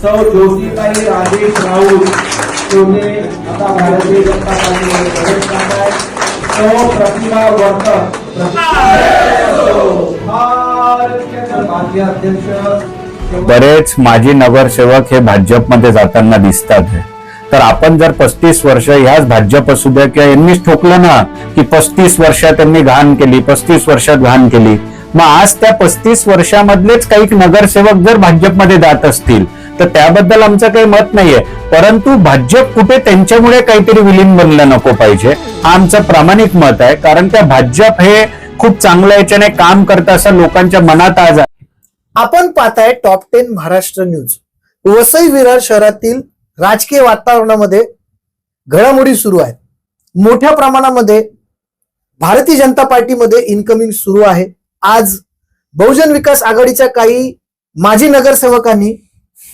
सौ ज्योतिताई राजेश राऊत तुम्ही आता भारतीय जनता पार्टीमध्ये प्रवेश करताय। सौ प्रतिभा वर्तक भारतीय अध्यक्ष बरेच माजी नगरसेवक हे भाजपमध्ये जाताना दिसतात। तर आपण जर 35 वर्ष ह्याच भाजप असू द्या किंवा यांनीच ठोकलं ना की 35 वर्षात त्यांनी घाण केली, 35 वर्षात घाण केली, मग आज त्या 35 वर्षामधलेच काही नगरसेवक जर भाजपमध्ये जात असतील तर त्याबद्दल आमचं काही मत नाहीये, परंतु भाजप कुठे त्यांच्यामुळे काहीतरी विलीन बनलं नको पाहिजे हा आमचं प्रामाणिक मत आहे। कारण त्या भाजप हे खूप चांगल्या याच्याने काम करत असं लोकांच्या मनात आज आहे। आपण पाहताय टॉप 10 महाराष्ट्र न्यूज। वसई विरार शहरातील राजकीय वातावरणामध्ये घडामोडी सुरू आहेत। मोठ्या प्रमाणामध्ये भारतीय जनता पार्टीमध्ये इनकमिंग सुरू आहे। आज बहुजन विकास आघाडीच्या काही माजी नगरसेवकांनी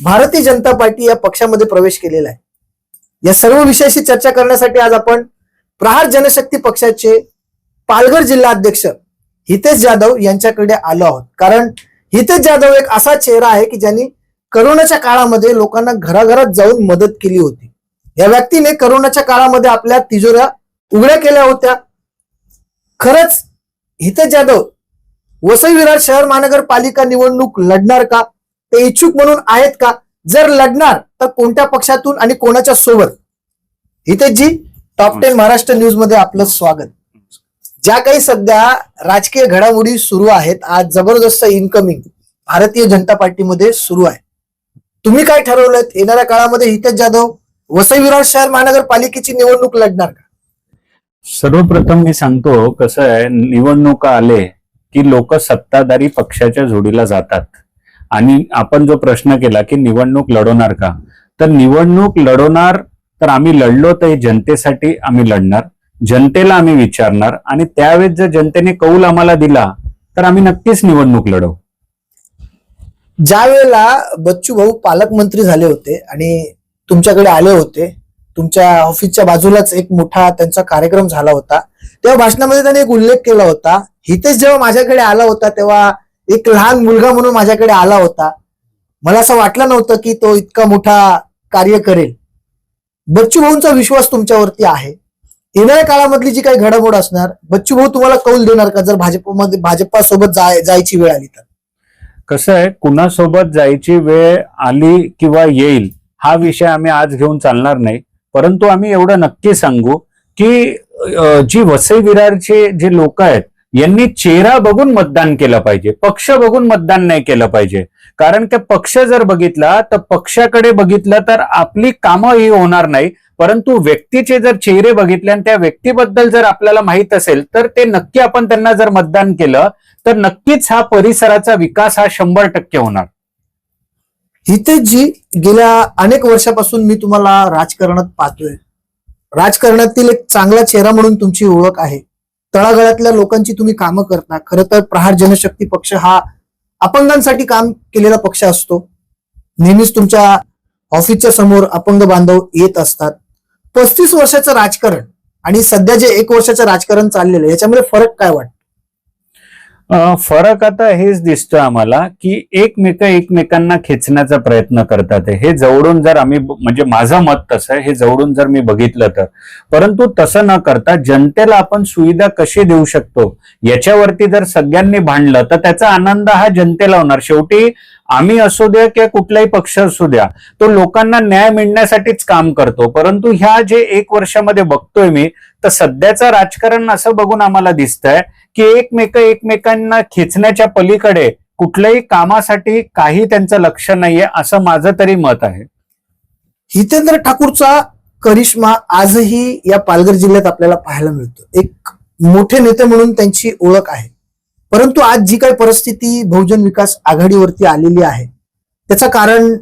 भारतीय जनता पार्टी या पक्षामध्ये प्रवेश केलेला आहे। या सर्व विषयाशी चर्चा करण्यासाठी आज आपण प्रहार जनशक्ती पक्षाचे पालघर जिल्हा अध्यक्ष हितेश जाधव यांच्याकडे आलो आहोत। कारण हितेश जाधव एक असा चेहरा आहे की ज्यांनी करोनाच्या काळामध्ये लोकांना घराघरात जाऊन मदत केली होती। या व्यक्तीने करोनाच्या काळामध्ये आपल्या तिजोऱ्या उघड्या केल्या होत्या। खरंच हितेश जाधव वसई विरार शहर महानगरपालिका निवडणूक लढणार का, ते इच्छुक म्हणून आहेत का, जर लढणार तर कोणत्या पक्षातून आणि कोणाच्या सोबत? हितेशजी, टॉप 10 महाराष्ट्र न्यूज मध्ये आपलं स्वागत। ज्या काही सध्या राजकीय घडामोडी सुरू आहेत, आज जबरदस्त इनकमिंग भारतीय जनता पार्टीमध्ये सुरू आहे। तुम्ही काय ठरवलंय, येणाऱ्या काळामध्ये हितेश जाधव वसई विरार शहर महानगरपालिकेची निवडणूक लढणार का? सर्वप्रथम मी सांगतो कसं आहे, निवडणुका आले की लोक सत्ताधारी पक्षाच्या जोडीला जातात। आणि आपण जो प्रश्न केला की निवडणूक लढवणार का, तर निवडणूक लढवणार तर आम्ही लढलो तर जनतेसाठी आम्ही लढणार, जनतेला आम्ही विचारणार आणि त्यावेळेस जर जनतेने कौल आम्हाला दिला तर आम्ही नक्कीच निवडणूक लढवू। ज्या वेळेला बच्चू भाऊ पालकमंत्री झाले होते आणि तुमच्याकडे आले होते, तुमच्या ऑफिसच्या बाजूलाच एक मोठा त्यांचा कार्यक्रम झाला होता, तेव्हा भाषणामध्ये त्यांनी एक उल्लेख केला होता, हितेश जेव्हा माझ्याकडे आला होता तेव्हा एक लहान मुलगा म्हणून माझ्याकडे आला होता, मला असं वाटलं नव्हतं की तो इतका मोठा कार्य करेल। बच्चू भाऊंचा विश्वास तुमच्यावरती आहे। येणाऱ्या काळामधली जी काही घडामोड असणार, बच्चू भाऊ तुम्हाला कौल देणार का जर भाजपासोबत जायची वेळ आली तर? कसं आहे, कुणासोबत जायची वेळ आली किंवा येईल हा विषय आम्ही आज घेऊन चालणार नाही, परंतु आम्ही एवढं नक्की सांगू की जी वसई विरारचे जे लोक आहेत यांनी चेहरा बघून मतदान केलं पाहिजे, पक्ष बघून मतदान नाही केलं पाहिजे। कारण ते पक्ष जर बघितला तर पक्षाकडे बघितलं तर आपली कामं ही होणार नाही, परंतु व्यक्तीचे जर चेहरे बघितले आणि त्या व्यक्तीबद्दल जर आपल्याला माहित असेल तर ते नक्की आपण त्यांना जर मतदान केलं तर नक्कीच हा परिसराचा विकास हा 100% होणार। हितेशजी, गेल्या अनेक वर्षापासून मी तुम्हाला राजकारणात पाहतोय। राजकारणातील एक चांगला चेहरा म्हणून तुमची ओळख आहे। तळागाळातल्या लोकांची तुम्ही कामं करता। खरं तर प्रहार जनशक्ती पक्ष हा अपंगांसाठी काम केलेला पक्ष असतो। नेहमीच तुमच्या ऑफिसच्या समोर अपंग बांधव येत असतात। 35 वर्षाचं राजकारण आणि सध्या जे 1 वर्षाचं राजकारण चाललेलं आहे, याच्यामध्ये फरक काय वाटतं? फरक आता हेच दिसतोय आम्हाला की एकमेकांना खेचण्याचा प्रयत्न करतात। हे जवळून जर आम्ही, म्हणजे माझं मत तसं आहे, हे जवळून जर मी बघितलं तर, परंतु तसं न करता जनतेला आपण सुविधा कशी देऊ शकतो याच्यावरती जर सगळ्यांनी भांडलं तर त्याचा आनंद हा जनतेला होणार। शेवटी आम्ही असू द्या किंवा कुठलाही पक्ष असू द्या, तो लोकांना न्याय मिळण्यासाठीच काम करतो। परंतु ह्या जे 1 वर्षामध्ये बघतोय मी, तर सध्याचं राजकारण असं बघून आम्हाला दिसतंय की एकमेकांना खेचण्याच्या पलीकडे कुठल्याही कामासाठी काही त्यांचं लक्ष नाहीये, असं माझं तरी मत आहे। हितेंद्र ठाकूरचा करिश्मा आजही या पालघर जिल्ह्यात आपल्याला पाहायला मिळतो। एक मोठे नेते म्हणून त्यांची ओळख आहे, परंतु आज जी काही परिस्थिती बहुजन विकास आघाडीवरती आलेली आहे, त्याचं कारण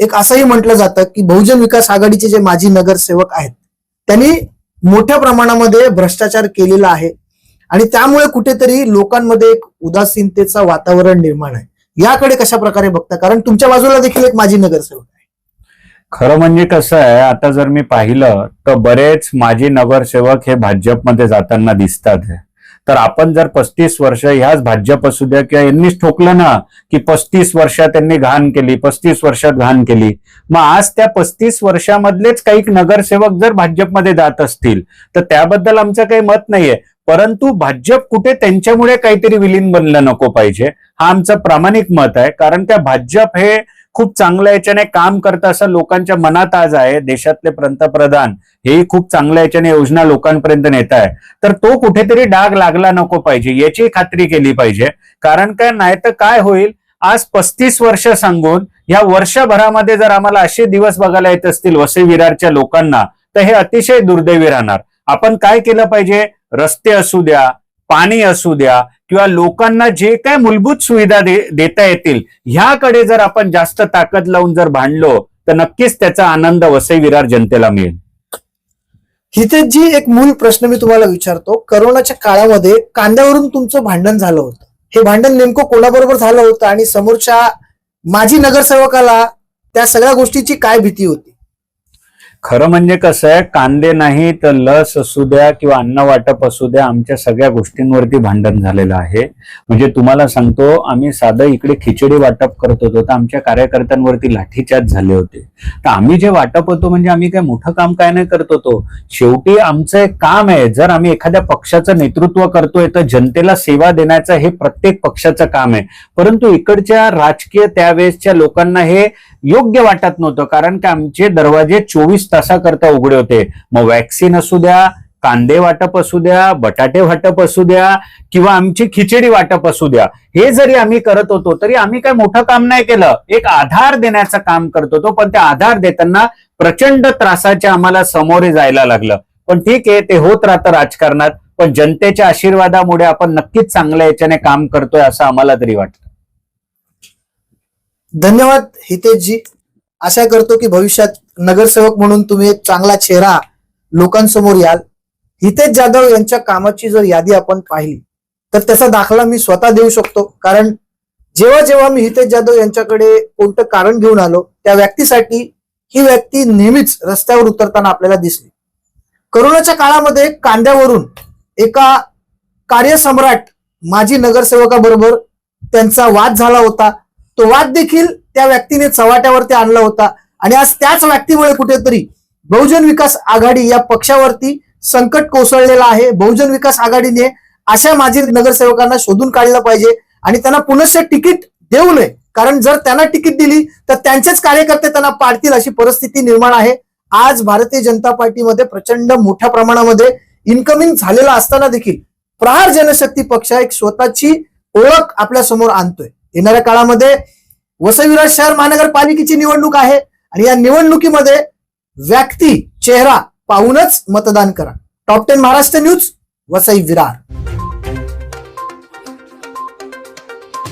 एक असंही म्हटलं जातं की बहुजन विकास आघाडीचे जे माजी नगरसेवक आहेत त्यांनी मोठ्या प्रमाणामध्ये भ्रष्टाचार केलेला आहे आणि त्यामुळे कुठेतरी लोकांमध्ये एक उदासीनतेचं वातावरण निर्माण आहे। याकडे कशा प्रकारे बघता, कारण तुमच्या बाजूला देखील एक माजी नगरसेवक आहे? खरं म्हणजे कसं आहे, आता जर मी पाहिलं तर बरेच माजी नगरसेवक हे भाजपमध्ये जाताना दिसतात। तर आपण जर 35 वर्ष ह्याच भाजप असू द्या किंवा यांनीच ठोकलं ना की 35 वर्षात त्यांनी घाण केली, 35 वर्षात घाण केली, मग आज त्या 35 वर्षामधलेच काही नगरसेवक जर भाजपमध्ये जात असतील तर त्याबद्दल आमचं काही मत नाहीये. परंतु भाजप कुठे त्यांच्यामुळे काहीतरी विलीन बनलं नको पाहिजे, हा आमचं प्रामाणिक मत आहे. कारण त्या भाजप हे खूप चांगल्या याच्याने काम करतं असं लोकांच्या मनात आज आहे. देशातले पंतप्रधान हेही खूप चांगल्या याच्याने योजना लोकांपर्यंत नेत आहे, तर तो कुठेतरी डाग लागला नको पाहिजे याची खात्री केली पाहिजे. कारण काय नाही तर काय होईल, आज 35 वर्ष सांगून या वर्षभरामध्ये जर आम्हाला असे दिवस बघायला येत असतील वसई विरारच्या लोकांना, तर हे अतिशय दुर्दैवी राहणार. आपण काय केलं पाहिजे, रस्ते असू द्या, पाणी असू द्या किंवा लोकांना जे काय मूलभूत सुविधा देता येतील ह्याकडे जर आपण जास्त ताकद लावून जर भांडलो तर नक्कीच त्याचा आनंद वसई विरार जनतेला मिळेल. हितेश जी, एक मूल प्रश्न मी तुम्हाला विचारतो. करोनाच्या काळामध्ये कांद्यावरून तुमचं भांडण झालं होतं, हे भांडण नेमकं कोणाबरोबर झालं होतं आणि समोरच्या माजी नगरसेवकाला त्या सगळ्या गोष्टीची काय भीती होती? खरं म्हणजे कसं आहे, कांदे नाही तर लस असू द्या किंवा अन्न वाटप असू द्या, आमच्या सगळ्या गोष्टींवरती भांडण झालेलं आहे. म्हणजे तुम्हाला सांगतो, आम्ही साधं इकडे खिचडी वाटप करत होतो तर आमच्या कार्यकर्त्यांवरती लाठीचार्ज झाले होते. तर आम्ही जे वाटप होतो म्हणजे आम्ही काय मोठं काम काय नाही करत होतो. शेवटी आमचं एक काम आहे, जर आम्ही एखाद्या पक्षाचं नेतृत्व करतोय तर जनतेला सेवा देण्याचं हे प्रत्येक पक्षाचं काम आहे. परंतु इकडच्या राजकीय त्यावेळेसच्या लोकांना हे योग्य वाटत नव्हतं, कारण की आमचे दरवाजे 24 तासाकरता उघडे होते. मग वॅक्सिन असू द्या, कांदे वाटप असू द्या, बटाटे वाटप असू द्या किंवा आमची खिचडी वाटप असू द्या, हे जरी आम्ही करत होतो तरी आम्ही काय मोठं काम नाही केलं. एक आधार देण्याचं काम करत होतो, पण त्या आधार देताना प्रचंड त्रासाच्या आम्हाला समोरे जायला लागलं. पण ठीक आहे, ते होत राहतं राजकारणात, पण जनतेच्या आशीर्वादामुळे आपण नक्कीच चांगल्या याच्याने काम करतोय असं आम्हाला तरी वाटतं. धन्यवाद हितेश जी. आशा करतो की भविष्यात नगरसेवक म्हणून तुम्ही एक चांगला चेहरा लोकांसमोर याल. हितेश जाधव यांच्या कामाची जर यादी आपण पाहिली तर त्याचा दाखला मी स्वतः देऊ शकतो. कारण जेव्हा जेव्हा मी हितेश जाधव यांच्याकडे कोणतं कारण घेऊन आलो त्या व्यक्तीसाठी ही व्यक्ती नेहमीच रस्त्यावर उतरताना आपल्याला दिसली. करोनाच्या काळामध्ये कांद्यावरून एका कार्यसम्राट माजी नगरसेवकाबरोबर त्यांचा वाद झाला होता. तो वाद देखील त्या व्यक्तीने चव्हाट्यावरती आणला होता आणि आज त्याच व्यक्तीमुळे कुठेतरी बहुजन विकास आघाडी या पक्षावरती संकट कोसळलेलं आहे. बहुजन विकास आघाडीने अशा माजी नगरसेवकांना शोधून काढलं पाहिजे आणि त्यांना पुनश्च तिकीट देऊ नये. कारण जर त्यांना तिकीट दिली तर त्यांचेच कार्यकर्ते त्यांना पाडतील अशी परिस्थिती निर्माण आहे. आज भारतीय जनता पार्टीमध्ये प्रचंड मोठ्या प्रमाणामध्ये इन्कमिंग झालेला असताना देखील प्रहार जनशक्ती पक्ष एक स्वतःची ओळख आपल्या समोर आणतोय. येणाऱ्या काळामध्ये वसई विरार शहर महानगरपालिकेची निवडणूक आहे आणि या निवडणुकीमध्ये व्यक्ती चेहरा पाहूनच मतदान करा. Top 10 Maharashtra news, Vasai Virar.